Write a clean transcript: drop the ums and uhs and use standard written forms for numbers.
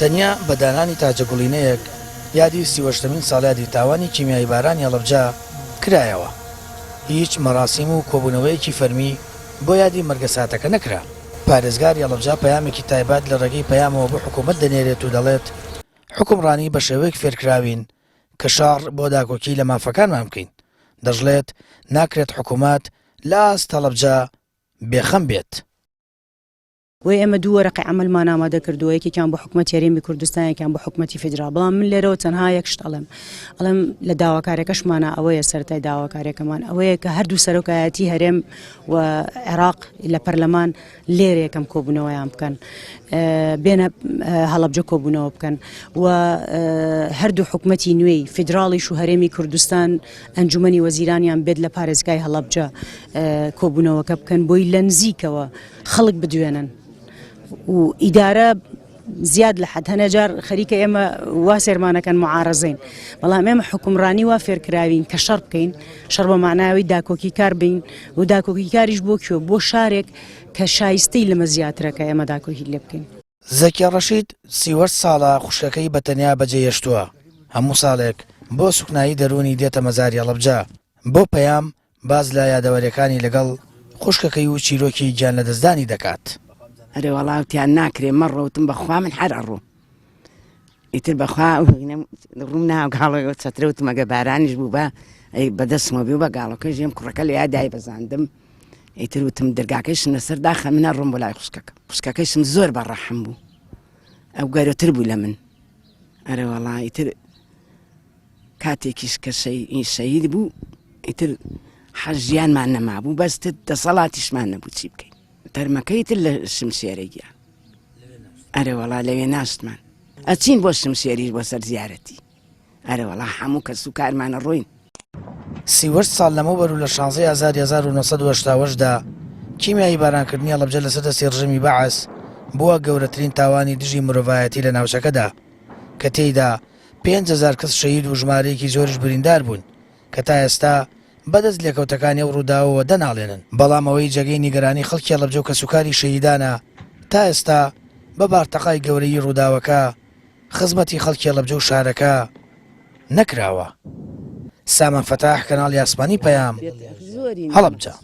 تەنیا بەدانانی تاجەگوڵینەیەک یادی 38مین ساڵیادی تاوانی کیمیایی بارانی هەڵەبجە کرایەوە. هیچ مەراسیم و کۆبوونەوەیەکی فەرمی بۆ یادی مەرگەساتەکە نەکرا. پارێزگاری هەڵەبجە پەیامێکی تایبەت لە ڕێگەی پەیامەوە بۆ حکوومەت دەنێرێت و دەڵێت حکومڕانی بە شێوەیەک فێرکراوین کە شاڕ بۆ داکۆکی لە مافەکانمان بکەین. دەژڵێت ناکرێت حکوومەت لە ئاست هەڵەبجە بێخەم بێت. وی ئەمە دوو وەرەقی عەمەلمان ئامادە کردووە، یەکێکیان بۆ حکوومەتی هەرێمی کوردستان، یەکیان بۆ حکوومەتی فیدرال. بەڵام من لێرەوە تەنها یەک شت ئەڵێم لە داواکاریەکەشمانە ئەوەیە، سەرەتای داواکاریەکەمان ئەوەیە کە هەردوو سەرۆکایەتی هەرێم و عێراق لە پەرلەمان لێرە یەکەم کۆبوونەوەیان بکەن، بێنە هەڵەبجە کۆبوونەوە بکەن و هەردوو حکوومەتی نوێی فیدراڵیش و هەرێمی کوردستان ئەنجومەنی وەزیرانیان بێت لە پارێزگای هەڵەبجە کۆبوونەوەکە بکەن بۆی لە نزیکەوە خەڵک بدوێنن و ئیدارە زیاد لە حەد هەنەجار خەریکە ئێمە وا سێرمانەکەن معارەزەین، بەڵام ئێمە حکومڕانی وا فێرکراوین کە شەڕ بکەین، شەڕ بە معناوی داکۆکی کار بین و داکۆکی کاریش بۆ کوێ؟ بۆ شارێک کە شایستەی لەمە زیاترەکە ئێمە داکۆکی لێ بکەین. زەکیە ڕەشید 38 ساڵە خوشکەکەی بەتەنیا بەجێهێشتووە. هەموو ساڵێک بۆ سوکنایی دەرونی دێتە مەزاری هەڵەبجە بۆ پەیام باز لە یادەوەریەکانی لەگەڵ خوشکەکەی و چیرۆکی گیان لە دەستدانی دەکات. ئەرێ وەڵاوتیان ناکرێ مەڕۆتم بەخوا من هەر ئەڕوو ئیتر بەخوا ڕوم ناگاڵەوە چەترەوتم ئەگە بارانیش بوو بە بەدەستمەوە بێ و بە گاڵەکە ژێم کوڕەکە لە یادای بەزاندم. ئیتر وتم دەرگاکەیشم لەسەر داخە منە ڕۆم بۆ لای خوشکەکەیشم زۆر بەڕەحم بوو، ئەو گەورەتر بوو لە من. ئەرێ وەڵا ئیتر کاتێکیش کە شەهید بوو ئیتر حەژیانمان نەمابوو، بەستت دەسەڵاتیشمان نەبوو چی بکەین. تەرمەکەی تر لە شمشێرەگیە. ئەرێ وەڵا لەوێ ناشتمان ئەچین بۆ شمشێریش بۆ سەر زیارەتی. ئەرێ وەڵا هەموو کەس و کارمانە ڕۆین. 38 ساڵ لەمەوبەر و لە 16 ئازاری 1970دا کیمیایی بارانکردنی هەڵەبجە لەسەر دەستی ڕژیمی بەعەس بووە گەورەترین تاوانی دژی مرۆڤایەتی لە ناوچەکەدا کە تێیدا 5000 کەس شەهید و ژمارەیەکی زۆریش بریندار بوون کە تا ئێستا بەدەست لێکەوتەکانی ئەو ڕووداوەوە دەناڵێنن. بەڵام ئەوەی جێگەی نیگەرانی خەڵکی هەڵەبجە و کەسوکاری شەهیدانە تا ئێستا بە بارتەقای گەورەی ڕووداوەکە خزمەتی خەڵکی هەڵەبجە و شارەکە نەکراوە. سامان فەتاح، کەناڵی ئاسمانی پەیام، هەڵەبجە.